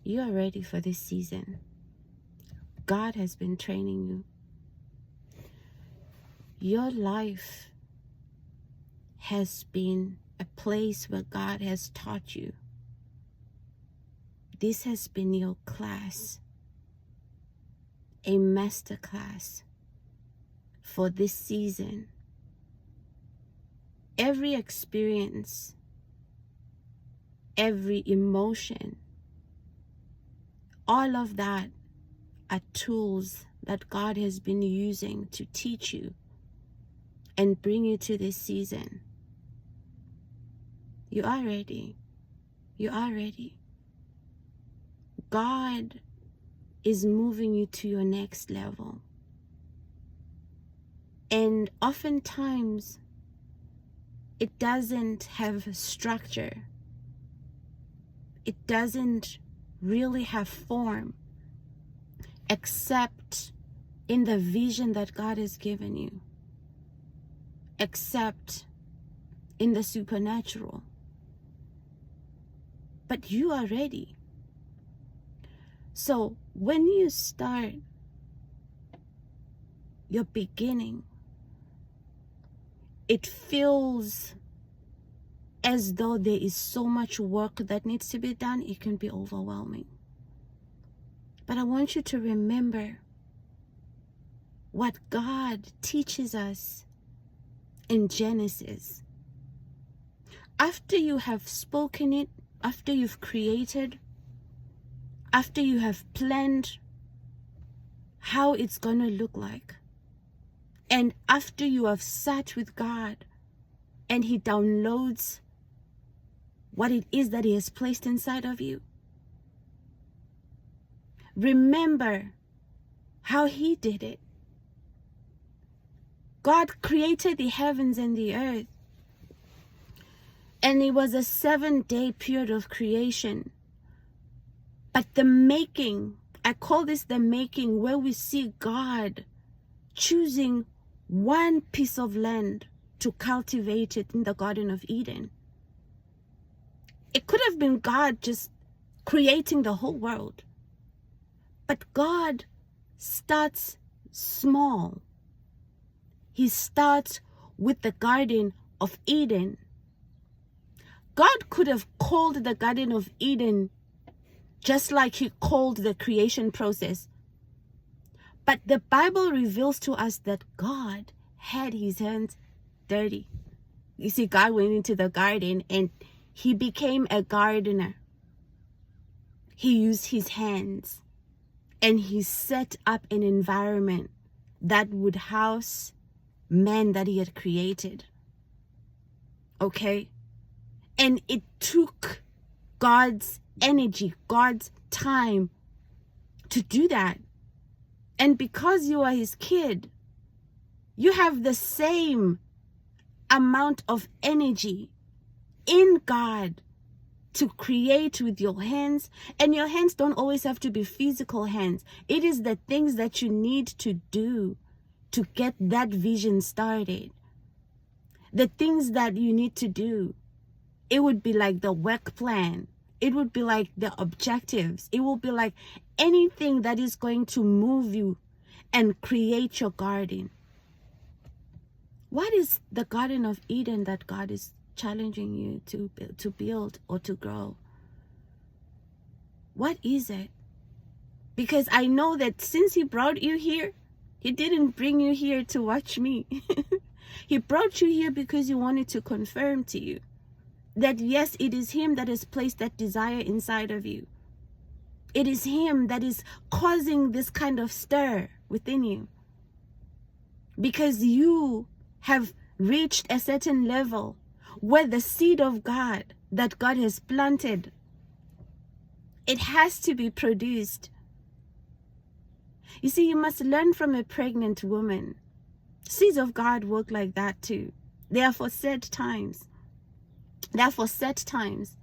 you are ready for this season. God has been training you. Your life has been a place where God has taught you. This has been your class, a master class for this season. Every experience, every emotion, all of that are tools that God has been using to teach you and bring you to this season. You are ready. You are ready. God is moving you to your next level. And oftentimes, it doesn't have structure. It doesn't really have form, except in the vision that God has given you, except in the supernatural. But you are ready. So when you start your beginning, it feels as though there is so much work that needs to be done. It can be overwhelming. But I want you to remember what God teaches us in Genesis. After you have spoken it, after you've created, after you have planned how it's going to look like, and after you have sat with God and He downloads what it is that He has placed inside of you, remember how He did it. God created the heavens and the earth, and it was a 7-day period of creation. But the making, I call this the making, where we see God choosing one piece of land to cultivate it in the Garden of Eden. It could have been God just creating the whole world. But God starts small. He starts with the Garden of Eden. God could have called the Garden of Eden just like He called the creation process. But the Bible reveals to us that God had His hands dirty. You see, God went into the garden and He became a gardener. He used His hands and He set up an environment that would house man that He had created. Okay? And it took God's energy, God's time to do that. And because you are His kid, you have the same amount of energy in God to create with your hands. And your hands don't always have to be physical hands. It is the things that you need to do to get that vision started. The things that you need to do. It would be like the work plan. It would be like the objectives. It will be like anything that is going to move you and create your garden. What is the Garden of Eden that God is challenging you to build or to grow? What is it? Because I know that since He brought you here, He didn't bring you here to watch me. He brought you here because He wanted to confirm to you that yes, it is Him that has placed that desire inside of you. It is Him that is causing this kind of stir within you. Because you have reached a certain level where the seed of God that God has planted, it has to be produced. You see, you must learn from a pregnant woman. Seeds of God work like that too. They are for set times. They are for set times.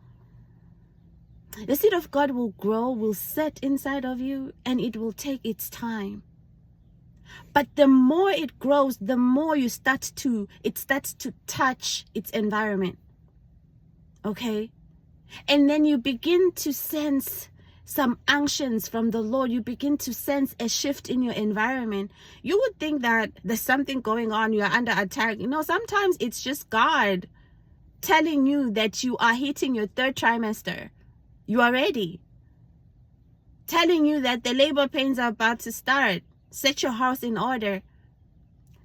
The seed of God will grow, will set inside of you, and it will take its time. But the more it grows, the more it starts to touch its environment. Okay? And then you begin to sense some unctions from the Lord, you begin to sense a shift in your environment, you would think that there's something going on, you're under attack. Sometimes it's just God telling you that you are hitting your 3rd trimester. You are ready. Telling you that the labor pains are about to start. Set your house in order.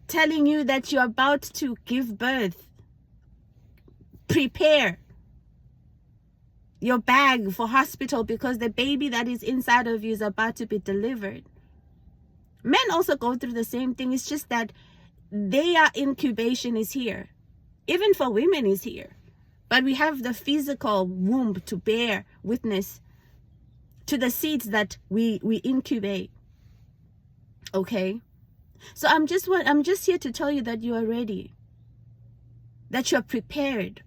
Telling you that you're about to give birth. Prepare your bag for hospital because the baby that is inside of you is about to be delivered. Men also go through the same thing. It's just that their incubation is here. Even for women is here. But we have the physical womb to bear witness to the seeds that we incubate. Okay? So I'm just here to tell you that you are ready. That you are prepared.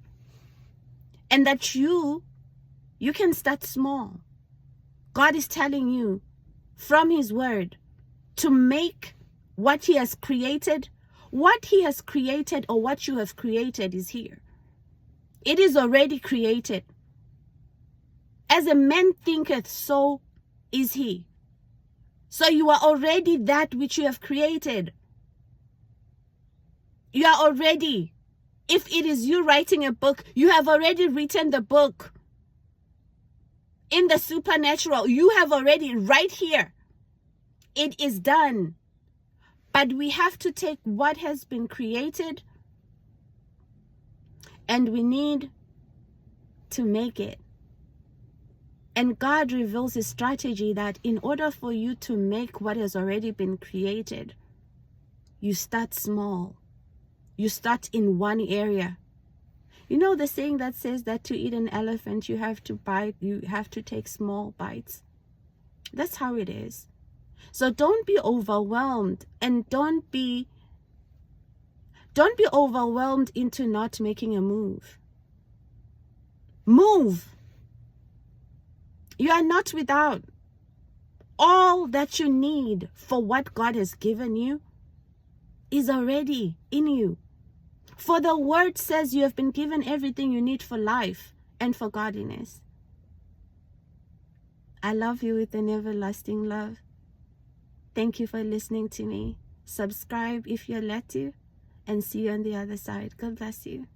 And that you can start small. God is telling you from His Word to make what He has created. What He has created or what you have created is here. It is already created. As a man thinketh, so is he. So you are already that which you have created. You are already. If it is you writing a book, you have already written the book. In the supernatural, you have already right here. It is done. But we have to take what has been created and we need to make it. And God reveals His strategy that in order for you to make what has already been created, you start small. You start in one area. You know the saying that says that to eat an elephant, you have to take small bites. That's how it is. So don't be overwhelmed, and don't be overwhelmed into not making a move. Move. You are not without. All that you need for what God has given you is already in you. For the Word says you have been given everything you need for life and for godliness. I love you with an everlasting love. Thank you for listening to me. Subscribe if you're led to, and see you on the other side. God bless you.